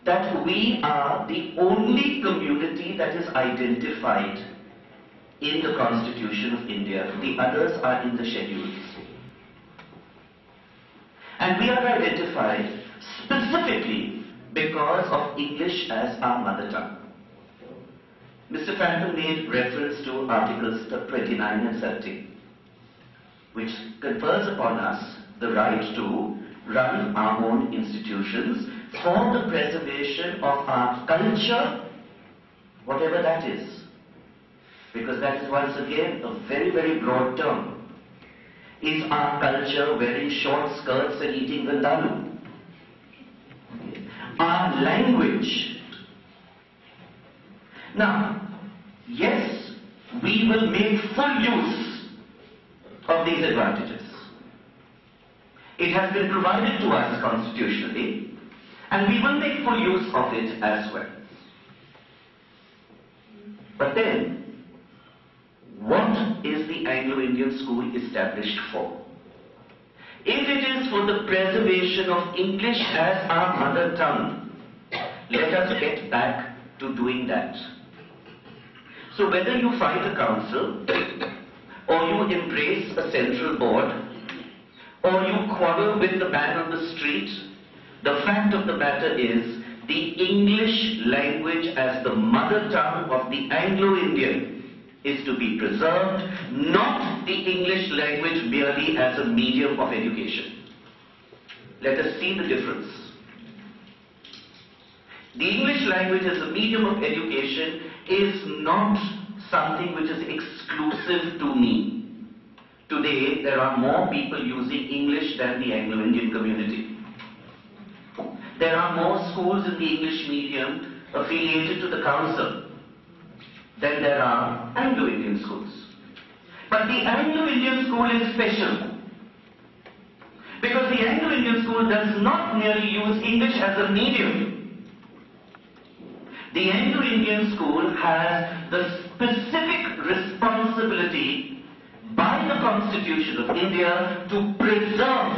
that we are the only community that is identified in the Constitution of India. The others are in the schedules. And we are identified specifically because of English as our mother tongue. Mr. Franklin made reference to Articles 29 and 30, which confers upon us the right to run our own institutions for the preservation of our culture, whatever that is. Because that is once again a very, very broad term. Is our culture wearing short skirts and eating gandalu? Our language. Now, yes, we will make full use of these advantages. It has been provided to us constitutionally, and we will make full use of it as well. But then, what is the Anglo-Indian school established for? If it is for the preservation of English as our mother tongue, let us get back to doing that. So whether you fight a council, or you embrace a central board, or you quarrel with the man on the street, the fact of the matter is the English language as the mother tongue of the Anglo-Indian is to be preserved, not the English language merely as a medium of education. Let us see the difference. The English language as a medium of education is not something which is exclusive to me. Today, there are more people using English than the Anglo-Indian community. There are more schools in the English medium affiliated to the council than there are Anglo-Indian schools. But the Anglo-Indian school is special because the Anglo-Indian school does not merely use English as a medium. The Anglo-Indian school has the specific responsibility by the Constitution of India to preserve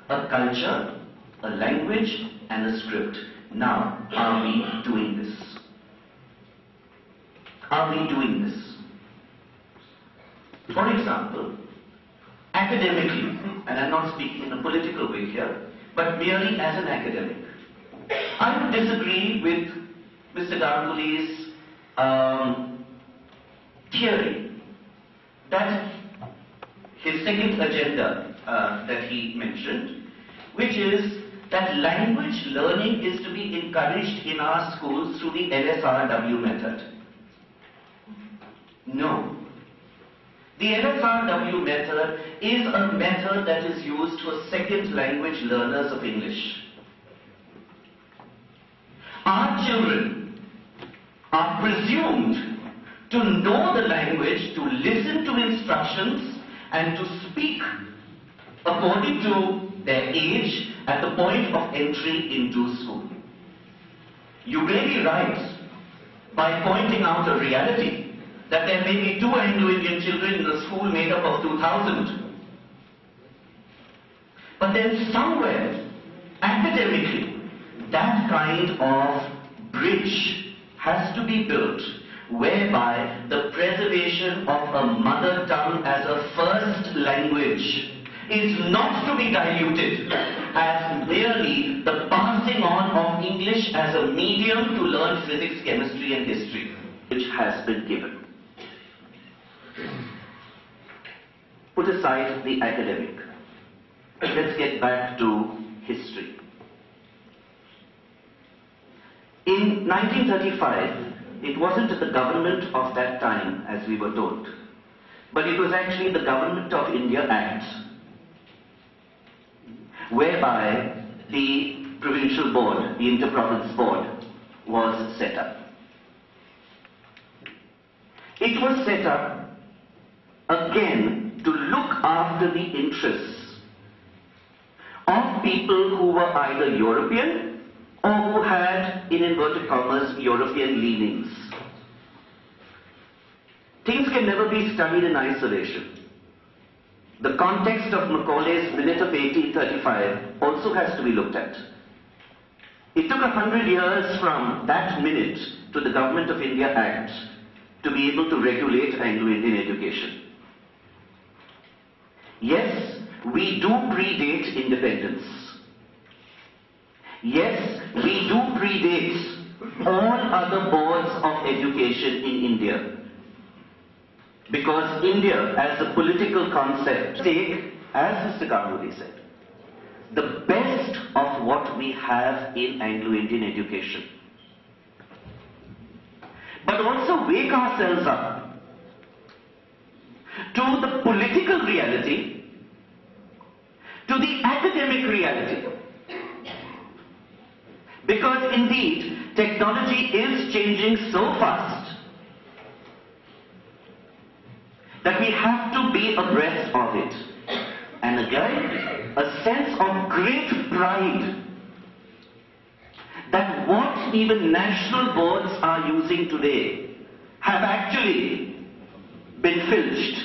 a culture, a language and a script. Now, are we doing this? Are we doing this? For example, academically, and I'm not speaking in a political way here, but merely as an academic, I would disagree with Mr. Ganguly's theory that his second agenda that he mentioned, which is that language learning is to be encouraged in our schools through the LSRW method. No. The LSRW method is a method that is used for second language learners of English. Our children are presumed to know the language, to listen to instructions and to speak according to their age at the point of entry into school. You may be right by pointing out a reality that there may be 2 Anglo-Indian children in a school made up of 2,000. But then somewhere, academically, that kind of bridge has to be built whereby the preservation of a mother tongue as a first language is not to be diluted as merely the passing on of English as a medium to learn physics, chemistry and history, which has been given. Put aside the academic. Let's get back to history. In 1935, it wasn't the government of that time, as we were told, but it was actually the Government of India Act, whereby the provincial board, the inter-province board, was set up. It was set up again to look after the interests of people who were either European or who had, in inverted commas, European leanings. Things can never be studied in isolation. The context of Macaulay's Minute of 1835 also has to be looked at. It took 100 years from that minute to the Government of India Act to be able to regulate Anglo-Indian education. Yes, we do predate independence. Yes, we do predate all other boards of education in India. Because India, as a political concept, take, as Mr. Ganguly said, the best of what we have in Anglo-Indian education. But also wake ourselves up to the political reality, to the academic reality. Because indeed, technology is changing so fast that we have to be abreast of it. And again, a sense of great pride that what even national boards are using today have actually been filched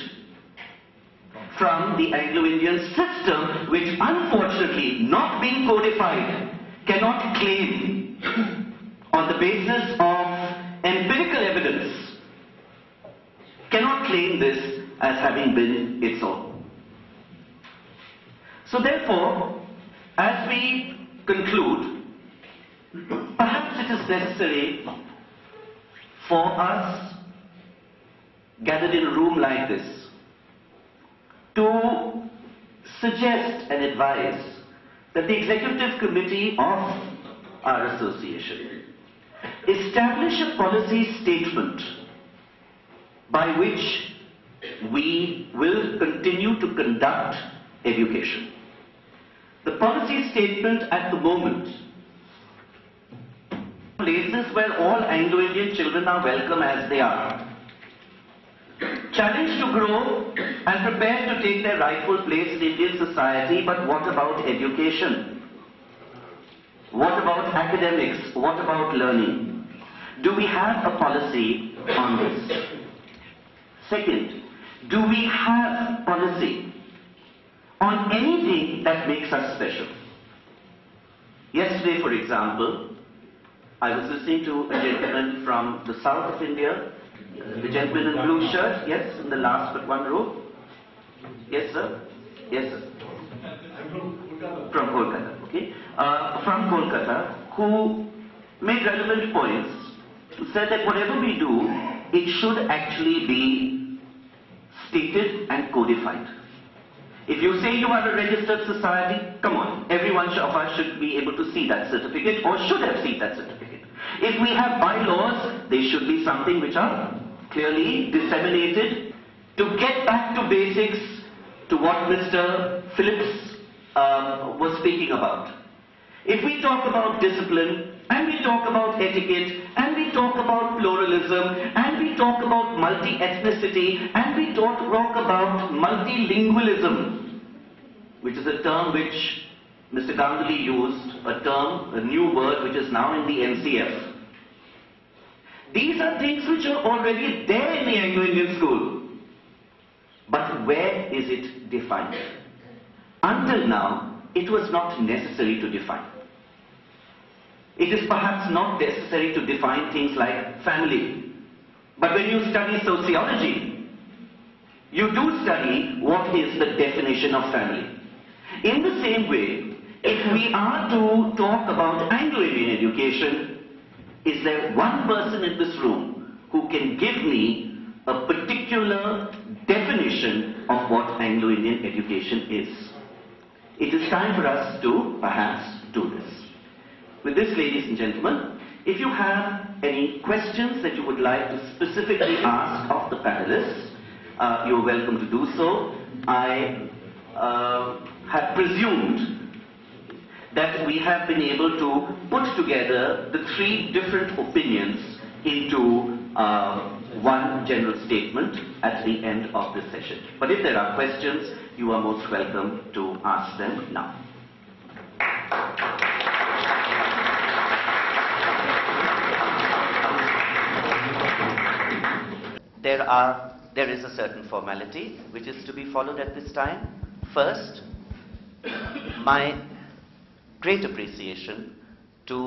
from the Anglo-Indian system, which unfortunately, not being codified, cannot claim on the basis of empirical evidence, cannot claim this as having been its own. So therefore, as we conclude, perhaps it is necessary for us, gathered in a room like this, to suggest and advise that the Executive Committee of our association establish a policy statement by which we will continue to conduct education. The policy statement at the moment, places where all Anglo-Indian children are welcome as they are, challenged to grow and prepared to take their rightful place in Indian society, but what about education? What about academics? What about learning? Do we have a policy on this? Second, do we have policy on anything that makes us special? Yesterday, for example, I was listening to a gentleman from the south of India, the gentleman in blue shirt, yes, in the last but one row. Yes, sir? Yes, sir. From Kolkata, okay. From Kolkata, who made relevant points, said that whatever we do, it should actually be stated and codified. If you say you are a registered society, come on, every one of us should be able to see that certificate or should have seen that certificate. If we have bylaws, they should be something which are clearly disseminated to get back to basics, to what Mr. Phillips was speaking about. If we talk about discipline, and we talk about etiquette, and we talk about pluralism, and we talk about multi-ethnicity, and we talk about multilingualism, which is a term which Mr. Ganguly used, a new word which is now in the NCF. These are things which are already there in the Anglo-Indian school. But where is it defined? Until now, it was not necessary to define. It is perhaps not necessary to define things like family. But when you study sociology, you do study what is the definition of family. In the same way, if we are to talk about Anglo-Indian education, is there one person in this room who can give me a particular definition of what Anglo-Indian education is? It is time for us to perhaps do this. With this, ladies and gentlemen, if you have any questions that you would like to specifically ask of the panelists, you're welcome to do so. I have presumed that we have been able to put together the three different opinions into one general statement at the end of this session. But if there are questions, you are most welcome to ask them now. There is a certain formality which is to be followed at this time. First, my great appreciation to